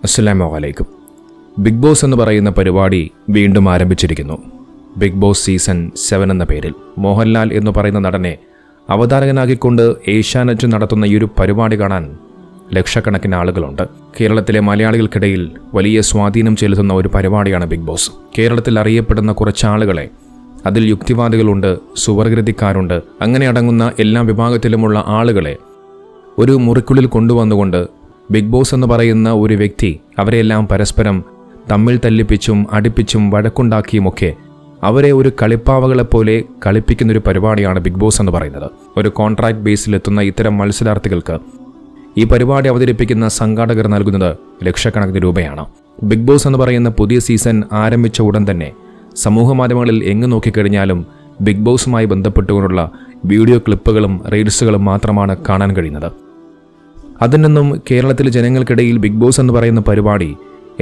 അസ്സലാമു അലൈക്കും. Big boss എന്ന് പറയുന്ന പരിപാടി വീണ്ടും ആരംഭിച്ചിരിക്കുന്നു. ബിഗ് ബോസ് സീസൺ 7 എന്ന പേരിൽ മോഹൻലാൽ എന്ന് പറയുന്ന നടനെ അവതാരകനാക്കിക്കൊണ്ട് ഏഷ്യാനെറ്റ് നടത്തുന്ന ഈ ഒരു പരിപാടി കാണാൻ ലക്ഷക്കണക്കിന് ആളുകളുണ്ട്. കേരളത്തിലെ മലയാളികൾക്കിടയിൽ വലിയ സ്വാധീനം ചെലുത്തുന്ന ഒരു പരിപാടിയാണ് ബിഗ് ബോസ്. കേരളത്തിൽ അറിയപ്പെടുന്ന കുറച്ച് ആളുകളെ, അതിൽ യുക്തിവാദികളുണ്ട്, സുവർഗരതിക്കാരുണ്ട്, അങ്ങനെ അടങ്ങുന്ന എല്ലാ വിഭാഗത്തിലുമുള്ള ആളുകളെ ഒരു മുറിക്കുള്ളിൽ കൊണ്ടുവന്നുകൊണ്ട് ബിഗ് ബോസ് എന്ന് പറയുന്ന ഒരു വ്യക്തി അവരെല്ലാം പരസ്പരം തമ്മിൽ തല്ലിപ്പിച്ചും അടിപ്പിച്ചും വഴക്കുണ്ടാക്കിയുമൊക്കെ അവരെ ഒരു കളിപ്പാവകളെപ്പോലെ കളിപ്പിക്കുന്നൊരു പരിപാടിയാണ് ബിഗ് ബോസ് എന്ന് പറയുന്നത്. ഒരു കോൺട്രാക്ട് ബേസിലെത്തുന്ന ഇത്തരം മത്സരാർത്ഥികൾക്ക് ഈ പരിപാടി അവതരിപ്പിക്കുന്ന സംഘാടകർ നൽകുന്നത് ലക്ഷക്കണക്കിന് രൂപയാണ്. ബിഗ് ബോസ് എന്ന് പറയുന്ന പുതിയ സീസൺ ആരംഭിച്ച ഉടൻ തന്നെ സമൂഹ മാധ്യമങ്ങളിൽ എങ്ങു നോക്കിക്കഴിഞ്ഞാലും ബിഗ് ബോസുമായി ബന്ധപ്പെട്ടുകൊണ്ടുള്ള വീഡിയോ ക്ലിപ്പുകളും റീൽസുകളും മാത്രമാണ് കാണാൻ കഴിയുന്നത്. അതിൽ നിന്നും കേരളത്തിലെ ജനങ്ങൾക്കിടയിൽ ബിഗ് ബോസ് എന്ന് പറയുന്ന പരിപാടി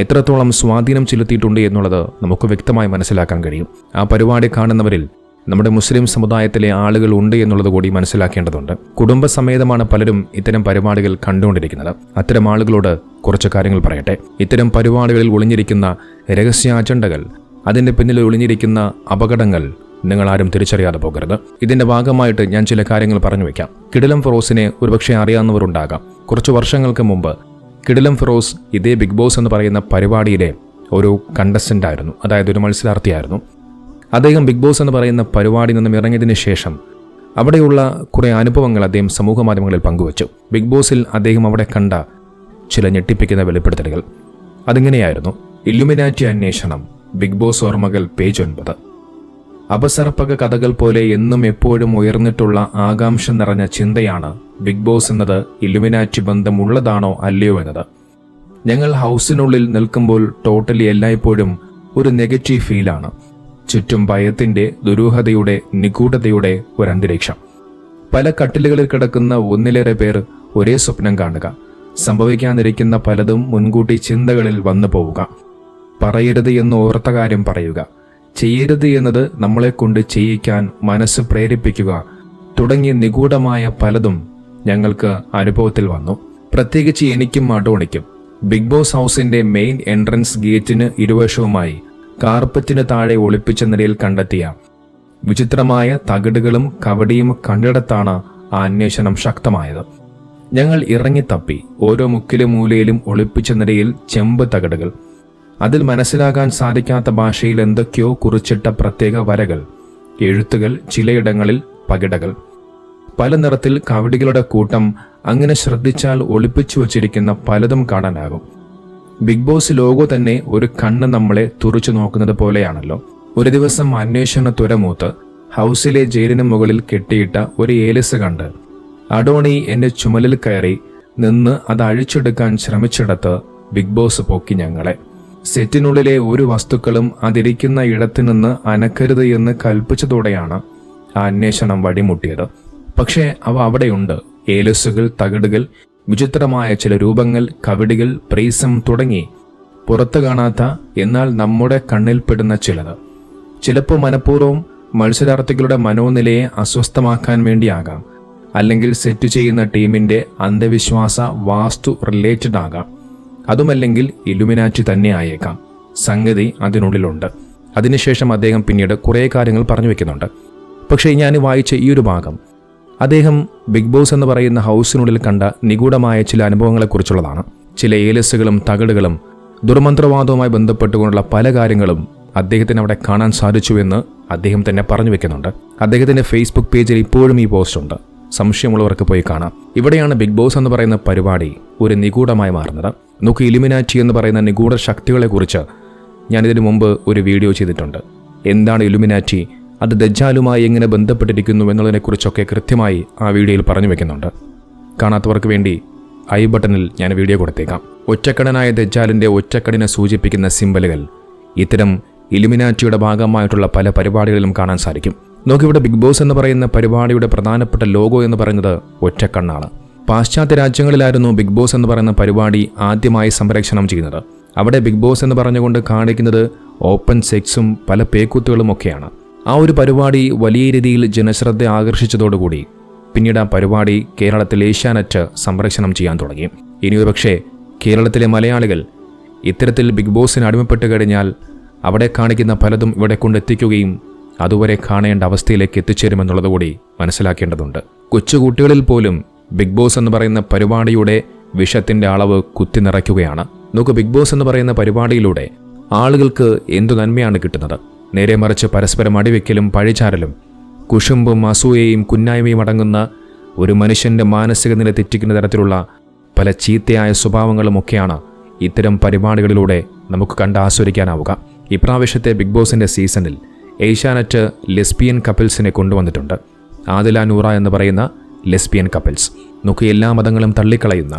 എത്രത്തോളം സ്വാധീനം ചെലുത്തിയിട്ടുണ്ട് എന്നുള്ളത് നമുക്ക് വ്യക്തമായി മനസ്സിലാക്കാൻ കഴിയും. ആ പരിപാടി കാണുന്നവരിൽ നമ്മുടെ മുസ്ലിം സമുദായത്തിലെ ആളുകൾ ഉണ്ട് എന്നുള്ളത് കൂടി മനസ്സിലാക്കേണ്ടതുണ്ട്. കുടുംബസമേതമാണ് പലരും ഇത്തരം പരിപാടികൾ കണ്ടുകൊണ്ടിരിക്കുന്നത്. അത്തരം ആളുകളോട് കുറച്ച് കാര്യങ്ങൾ പറയട്ടെ. ഇത്തരം പരിപാടികളിൽ ഒളിഞ്ഞിരിക്കുന്ന രഹസ്യ അജണ്ടകൾ, അതിൻ്റെ പിന്നിൽ ഒളിഞ്ഞിരിക്കുന്ന അപകടങ്ങൾ നിങ്ങളാരും തിരിച്ചറിയാതെ പോകരുത്. ഇതിൻ്റെ ഭാഗമായിട്ട് ഞാൻ ചില കാര്യങ്ങൾ പറഞ്ഞു വയ്ക്കാം. കിടിലം ഫിറോസിനെ ഒരുപക്ഷെ അറിയാവുന്നവരുണ്ടാകാം. കുറച്ച് വർഷങ്ങൾക്ക് മുമ്പ് കിടിലം ഫിറോസ് ഇതേ ബിഗ് ബോസ് എന്ന് പറയുന്ന പരിപാടിയിലെ ഒരു കണ്ടസ്റ്റൻ്റ് ആയിരുന്നു, അതായത് ഒരു മത്സരാർത്ഥിയായിരുന്നു. അദ്ദേഹം ബിഗ് ബോസ് എന്ന് പറയുന്ന പരിപാടിയിൽ നിന്നും ഇറങ്ങിയതിന് ശേഷം അവിടെയുള്ള കുറേ അനുഭവങ്ങൾ അദ്ദേഹം സമൂഹ മാധ്യമങ്ങളിൽ പങ്കുവച്ചു. ബിഗ് ബോസിൽ അദ്ദേഹം അവിടെ കണ്ട ചില ഞെട്ടിപ്പിക്കുന്ന വെളിപ്പെടുത്തലുകൾ അതിങ്ങനെയായിരുന്നു. ഇല്ലുമിനാറ്റി അന്വേഷണം, ബിഗ് ബോസ് ഓർമ്മകൾ, പേജ് 9. അപസർപ്പക കഥകൾ പോലെ എന്നും എപ്പോഴും ഉയർന്നിട്ടുള്ള ആകാംക്ഷ നിറഞ്ഞ ചിന്തയാണ് ബിഗ് ബോസ് എന്നത് ഇല്ലുമിനാറ്റി ബന്ധമുള്ളതാണോ അല്ലയോ എന്നത്. ഞങ്ങൾ ഹൗസിനുള്ളിൽ നിൽക്കുമ്പോൾ ടോട്ടലി എല്ലായ്പ്പോഴും ഒരു നെഗറ്റീവ് ഫീലാണ്. ചുറ്റും ഭയത്തിന്റെ, ദുരൂഹതയുടെ, നിഗൂഢതയുടെ ഒരു അന്തരീക്ഷം. പല കട്ടിലുകളിൽ കിടക്കുന്ന ഒന്നിലേറെ പേർ ഒരേ സ്വപ്നം കാണുക, സംഭവിക്കാനിരിക്കുന്ന പലതും മുൻകൂട്ടി ചിന്തകളിൽ വന്നു പോവുക, പറയരുത് എന്ന് ഓർത്ത കാര്യം പറയുക, ചെയ്യരുത് എന്നത് നമ്മളെ കൊണ്ട് ചെയ്യിക്കാൻ മനസ്സ് പ്രേരിപ്പിക്കുക തുടങ്ങിയ നിഗൂഢമായ പലതും ഞങ്ങൾക്ക് അനുഭവത്തിൽ വന്നു. പ്രത്യേകിച്ച് എനിക്കും അഡോണിക്കും. ബിഗ് ബോസ് ഹൗസിന്റെ മെയിൻ എൻട്രൻസ് ഗേറ്റിന് ഇരുവശവുമായി കാർപ്പറ്റിന് താഴെ ഒളിപ്പിച്ച നിലയിൽ കണ്ടെത്തിയ വിചിത്രമായ തകിടുകളും കവടിയും കണ്ടിടത്താണ് ആ അന്വേഷണം ശക്തമായത്. ഞങ്ങൾ ഇറങ്ങിത്തപ്പി. ഓരോ മുക്കിലും മൂലയിലും ഒളിപ്പിച്ച നിലയിൽ ചെമ്പ് തകിടുകൾ, അതിൽ മനസ്സിലാകാൻ സാധിക്കാത്ത ഭാഷയിൽ എന്തൊക്കെയോ കുറിച്ചിട്ട പ്രത്യേക വരകൾ, എഴുത്തുകൾ, ചിലയിടങ്ങളിൽ പകിടകൾ, പല നിറത്തിൽ കവടികളുടെ കൂട്ടം. അങ്ങനെ ശ്രദ്ധിച്ചാൽ ഒളിപ്പിച്ചു വച്ചിരിക്കുന്ന പലതും കാണാനാകും. ബിഗ് ബോസ് ലോഗോ തന്നെ ഒരു കണ്ണ് നമ്മളെ തുറച്ചു നോക്കുന്നത് പോലെയാണല്ലോ. ഒരു ദിവസം അന്വേഷണ തുരമൂത്ത് ഹൗസിലെ ജയിലിന് മുകളിൽ കെട്ടിയിട്ട ഒരു ഏലസ് കണ്ട് അഡോണി എന്റെ ചുമലിൽ കയറി നിന്ന് അത് അഴിച്ചെടുക്കാൻ ശ്രമിച്ചിടത്ത് ബിഗ് ബോസ് പൊക്കി ഞങ്ങളെ. സെറ്റിനുള്ളിലെ ഒരു വസ്തുക്കളും അതിരിക്കുന്ന ഇടത്തു നിന്ന് അനക്കരുത് എന്ന് കൽപ്പിച്ചതോടെയാണ് ആ അന്വേഷണം വഴിമുട്ടിയത്. പക്ഷേ അവ അവിടെയുണ്ട്. ഏലസുകൾ, തകിടുകൾ, വിചിത്രമായ ചില രൂപങ്ങൾ, കവടികൾ, പ്രീസം തുടങ്ങി പുറത്തു കാണാത്ത എന്നാൽ നമ്മുടെ കണ്ണിൽപ്പെടുന്ന ചിലത്. ചിലപ്പോൾ മനഃപൂർവ്വം മത്സരാർത്ഥികളുടെ മനോനിലയെ അസ്വസ്ഥമാക്കാൻ വേണ്ടിയാകാം, അല്ലെങ്കിൽ സെറ്റ് ചെയ്യുന്ന ടീമിന്റെ അന്ധവിശ്വാസ വാസ്തു റിലേറ്റഡ് ആകാം. അതുമല്ലെങ്കിൽ ഇല്ലുമിനാറ്റി തന്നെ ആയേക്കാം. സംഗതി അതിനുള്ളിലുണ്ട്. അതിനുശേഷം അദ്ദേഹം പിന്നീട് കുറേ കാര്യങ്ങൾ പറഞ്ഞു വെക്കുന്നുണ്ട്. പക്ഷേ ഞാൻ വായിച്ച ഈ ഒരു ഭാഗം അദ്ദേഹം ബിഗ് ബോസ് എന്ന് പറയുന്ന ഹൗസിനുള്ളിൽ കണ്ട നിഗൂഢമായ ചില അനുഭവങ്ങളെക്കുറിച്ചുള്ളതാണ്. ചില ഏലസുകളും തകിടുകളും ദുർമന്ത്രവാദവുമായി ബന്ധപ്പെട്ടുകൊണ്ടുള്ള പല കാര്യങ്ങളും അദ്ദേഹത്തിന് അവിടെ കാണാൻ സാധിച്ചുവെന്ന് അദ്ദേഹം തന്നെ പറഞ്ഞു വെക്കുന്നുണ്ട്. അദ്ദേഹത്തിൻ്റെ ഫേസ്ബുക്ക് പേജിൽ ഇപ്പോഴും ഈ പോസ്റ്റ് ഉണ്ട്. സംശയമുള്ളവർക്ക് പോയി കാണാം. ഇവിടെയാണ് ബിഗ് ബോസ് എന്ന് പറയുന്ന പരിപാടി ഒരു നിഗൂഢമായി മാറുന്നത്. നമുക്ക് ഇലുമിനാറ്റി എന്ന് പറയുന്ന നിഗൂഢ ശക്തികളെക്കുറിച്ച് ഞാനിതിനു മുമ്പ് ഒരു വീഡിയോ ചെയ്തിട്ടുണ്ട്. എന്താണ് ഇലുമിനാറ്റി, അത് ദജ്ജാലുമായി എങ്ങനെ ബന്ധപ്പെട്ടിരിക്കുന്നു എന്നുള്ളതിനെക്കുറിച്ചൊക്കെ കൃത്യമായി ആ വീഡിയോയിൽ പറഞ്ഞു വെക്കുന്നുണ്ട്. കാണാത്തവർക്ക് വേണ്ടി ഐ ബട്ടണിൽ ഞാൻ വീഡിയോ കൊടുത്തേക്കാം. ഒറ്റക്കടനായ ദജ്ജാലിൻ്റെ ഒറ്റക്കടിനെ സൂചിപ്പിക്കുന്ന സിംബലുകൾ ഇത്തരം ഇലുമിനാറ്റിയുടെ ഭാഗമായിട്ടുള്ള പല പരിപാടികളിലും കാണാൻ സാധിക്കും. നോക്കിവിടെ ബിഗ് ബോസ് എന്ന് പറയുന്ന പരിപാടിയുടെ പ്രധാനപ്പെട്ട ലോഗോ എന്ന് പറയുന്നത് ഒറ്റക്കണ്ണാണ്. പാശ്ചാത്യ രാജ്യങ്ങളിലായിരുന്നു ബിഗ് ബോസ് എന്ന് പറയുന്ന പരിപാടി ആദ്യമായി സംപ്രേഷണം ചെയ്യുന്നത്. അവിടെ ബിഗ് ബോസ് എന്ന് പറഞ്ഞുകൊണ്ട് കാണിക്കുന്നത് ഓപ്പൺ സെക്സും പല പേക്കൂത്തുകളും ഒക്കെയാണ്. ആ ഒരു പരിപാടി വലിയ രീതിയിൽ ജനശ്രദ്ധ ആകർഷിച്ചതോടുകൂടി പിന്നീട് ആ പരിപാടി കേരളത്തിൽ ഏഷ്യാനെറ്റ് സംപ്രേഷണം ചെയ്യാൻ തുടങ്ങി. ഇനി ഒരുപക്ഷെ കേരളത്തിലെ മലയാളികൾ ഇത്തരത്തിൽ ബിഗ് ബോസിന് അടിമപ്പെട്ട് കഴിഞ്ഞാൽ അവിടെ കാണിക്കുന്ന പലതും ഇവിടെ കൊണ്ടെത്തിക്കുകയും അതുവരെ കാണേണ്ട അവസ്ഥയിലേക്ക് എത്തിച്ചേരുമെന്നുള്ളത് കൂടി മനസ്സിലാക്കേണ്ടതുണ്ട്. കൊച്ചുകുട്ടികളിൽ പോലും ബിഗ് ബോസ് എന്ന് പറയുന്ന പരിപാടിയുടെ വിഷത്തിൻ്റെ അളവ് കുത്തി നിറയ്ക്കുകയാണ്. നോക്കൂ, ബിഗ് ബോസ് എന്ന് പറയുന്ന പരിപാടിയിലൂടെ ആളുകൾക്ക് എന്തു നന്മയാണ് കിട്ടുന്നത്? നേരെ മറിച്ച് പരസ്പരം അടിവെക്കലും പഴിചാരലും കുശുമ്പും അസൂയയും കുന്നായ്മയും അടങ്ങുന്ന ഒരു മനുഷ്യൻ്റെ മാനസിക നില തെറ്റിക്കുന്ന തരത്തിലുള്ള പല ചീത്തയായ സ്വഭാവങ്ങളുമൊക്കെയാണ് ഇത്തരം പരിപാടികളിലൂടെ നമുക്ക് കണ്ട് ആസ്വദിക്കാനാവുക. ഇപ്രാവശ്യത്തെ ബിഗ് ബോസിൻ്റെ സീസണിൽ ഏഷ്യാനെറ്റ് ലെസ്ബിയൻ കപ്പിൾസിനെ കൊണ്ടുവന്നിട്ടുണ്ട്. ആദില നൂറ എന്ന് പറയുന്ന ലെസ്ബിയൻ കപ്പിൾസ്. നോക്കി, എല്ലാ മതങ്ങളും തള്ളിക്കളയുന്ന,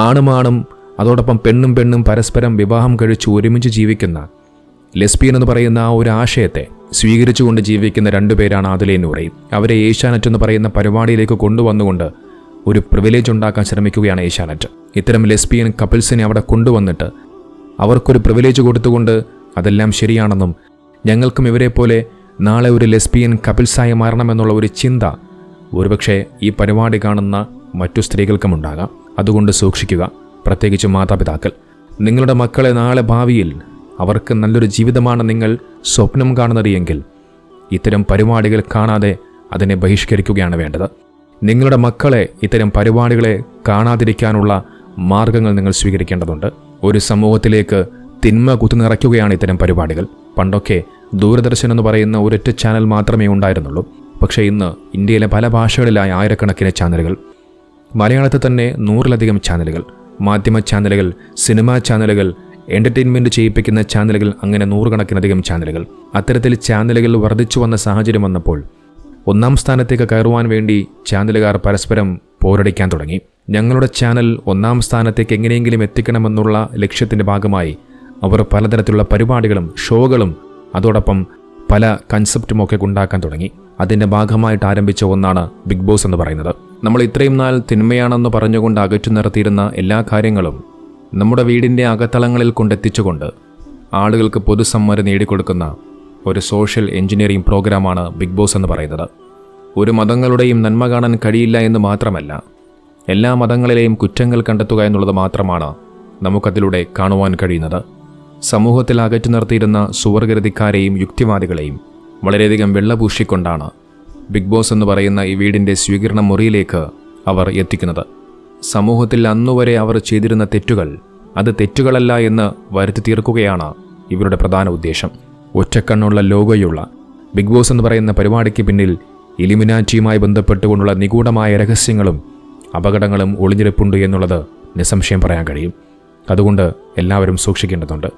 ആണും അതോടൊപ്പം പെണ്ണും പരസ്പരം വിവാഹം കഴിച്ച് ഒരുമിച്ച് ജീവിക്കുന്ന ലെസ്ബിയൻ എന്ന് പറയുന്ന ആ ഒരു ആശയത്തെ സ്വീകരിച്ചുകൊണ്ട് ജീവിക്കുന്ന രണ്ടുപേരാണ് ആദിലയും നൂറയും. അവരെ ഏഷ്യാനെറ്റ് എന്ന് പറയുന്ന പരിപാടിയിലേക്ക് കൊണ്ടുവന്നുകൊണ്ട് ഒരു പ്രിവിലേജ് ഉണ്ടാക്കാൻ ശ്രമിക്കുകയാണ് ഏഷ്യാനെറ്റ്. ഇത്തരം ലെസ്ബിയൻ കപ്പിൾസിനെ അവിടെ കൊണ്ടുവന്നിട്ട് അവർക്കൊരു പ്രിവിലേജ് കൊടുത്തുകൊണ്ട് അതെല്ലാം ശരിയാണെന്നും ഞങ്ങൾക്കും ഇവരെ പോലെ നാളെ ഒരു ലെസ്ബിയൻ കപ്പിൾസായി മാറണമെന്നുള്ള ഒരു ചിന്ത ഒരുപക്ഷെ ഈ പരിപാടി കാണുന്ന മറ്റു സ്ത്രീകൾക്കും ഉണ്ടാകാം. അതുകൊണ്ട് സൂക്ഷിക്കുക, പ്രത്യേകിച്ച് മാതാപിതാക്കൾ. നിങ്ങളുടെ മക്കളെ നാളെ ഭാവിയിൽ അവർക്ക് നല്ലൊരു ജീവിതമാണ് നിങ്ങൾ സ്വപ്നം കാണുന്നത് എങ്കിൽ ഇത്തരം പരിപാടികൾ കാണാതെ അതിനെ ബഹിഷ്കരിക്കുകയാണ് വേണ്ടത്. നിങ്ങളുടെ മക്കളെ ഇത്തരം പരിപാടികളെ കാണാതിരിക്കാനുള്ള മാർഗങ്ങൾ നിങ്ങൾ സ്വീകരിക്കേണ്ടതുണ്ട്. ഒരു സമൂഹത്തിലേക്ക് തിന്മ കുത്തിനിറയ്ക്കുകയാണ് ഇത്തരം പരിപാടികൾ. പണ്ടൊക്കെ ദൂരദർശൻ എന്ന് പറയുന്ന ഒരൊറ്റ ചാനൽ മാത്രമേ ഉണ്ടായിരുന്നുള്ളൂ. പക്ഷേ ഇന്ന് ഇന്ത്യയിലെ പല ഭാഷകളിലായ ആയിരക്കണക്കിന് ചാനലുകൾ, മലയാളത്തിൽ തന്നെ 100-ലധികം ചാനലുകൾ, മാധ്യമ ചാനലുകൾ, സിനിമാ ചാനലുകൾ, എൻ്റർടൈൻമെൻറ്റ് ചെയ്യിപ്പിക്കുന്ന ചാനലുകൾ, അങ്ങനെ 100-കണക്കിനധികം ചാനലുകൾ. അത്തരത്തിൽ ചാനലുകൾ വർദ്ധിച്ചു വന്ന സാഹചര്യം വന്നപ്പോൾ ഒന്നാം സ്ഥാനത്തേക്ക് കയറുവാൻ വേണ്ടി ചാനലുകാർ പരസ്പരം പോരടിക്കാൻ തുടങ്ങി. ഞങ്ങളുടെ ചാനൽ ഒന്നാം സ്ഥാനത്തേക്ക് എങ്ങനെയെങ്കിലും എത്തിക്കണമെന്നുള്ള ലക്ഷ്യത്തിൻ്റെ ഭാഗമായി അവർ പലതരത്തിലുള്ള പരിപാടികളും ഷോകളും അതോടൊപ്പം പല കൺസെപ്റ്റുമൊക്കെ ഉണ്ടാക്കാൻ തുടങ്ങി. അതിൻ്റെ ഭാഗമായിട്ട് ആരംഭിച്ച ഒന്നാണ് ബിഗ് ബോസ് എന്ന് പറയുന്നത്. നമ്മൾ ഇത്രയും നാൾ തിന്മയാണെന്ന് പറഞ്ഞുകൊണ്ട് അകറ്റി നിർത്തിയിരുന്ന എല്ലാ കാര്യങ്ങളും നമ്മുടെ വീടിൻ്റെ അകത്തളങ്ങളിൽ കൊണ്ടെത്തിച്ചുകൊണ്ട് ആളുകൾക്ക് പൊതുസമ്മതി നേടിക്കൊടുക്കുന്ന ഒരു സോഷ്യൽ എഞ്ചിനീയറിംഗ് പ്രോഗ്രാമാണ് ബിഗ് ബോസ് എന്ന് പറയുന്നത്. ഒരു മതങ്ങളുടെയും നന്മ കാണാൻ കഴിയില്ല എന്ന് മാത്രമല്ല, എല്ലാ മതങ്ങളിലെയും കുറ്റങ്ങൾ കണ്ടെത്തുക എന്നുള്ളത് മാത്രമാണ് നമുക്കതിലൂടെ കാണുവാൻ കഴിയുന്നത്. സമൂഹത്തിൽ അകറ്റി നിർത്തിയിരുന്ന സുവർഗരതിക്കാരെയും യുക്തിവാദികളെയും വളരെയധികം വെള്ളപൂശിക്കൊണ്ടാണ് ബിഗ് ബോസ് എന്ന് പറയുന്ന ഈ വീടിൻ്റെ സ്വീകരണ മുറിയിലേക്ക് അവർ എത്തിക്കുന്നത്. സമൂഹത്തിൽ അന്നുവരെ അവർ ചെയ്തിരുന്ന തെറ്റുകൾ അത് തെറ്റുകളല്ല എന്ന് വരുത്തി തീർക്കുകയാണ് ഇവരുടെ പ്രധാന ഉദ്ദേശം. ഒറ്റക്കണ്ണുള്ള ലോഗോയുള്ള ബിഗ് ബോസ് എന്ന് പറയുന്ന പരിപാടിക്ക് പിന്നിൽ ഇലുമിനാറ്റിയുമായി ബന്ധപ്പെട്ടുകൊണ്ടുള്ള നിഗൂഢമായ രഹസ്യങ്ങളും അപകടങ്ങളും ഒളിഞ്ഞിരിപ്പുണ്ട് എന്നുള്ളത് നിസ്സംശയം പറയാൻ കഴിയും. അതുകൊണ്ട് എല്ലാവരും സൂക്ഷിക്കേണ്ടതുണ്ട്.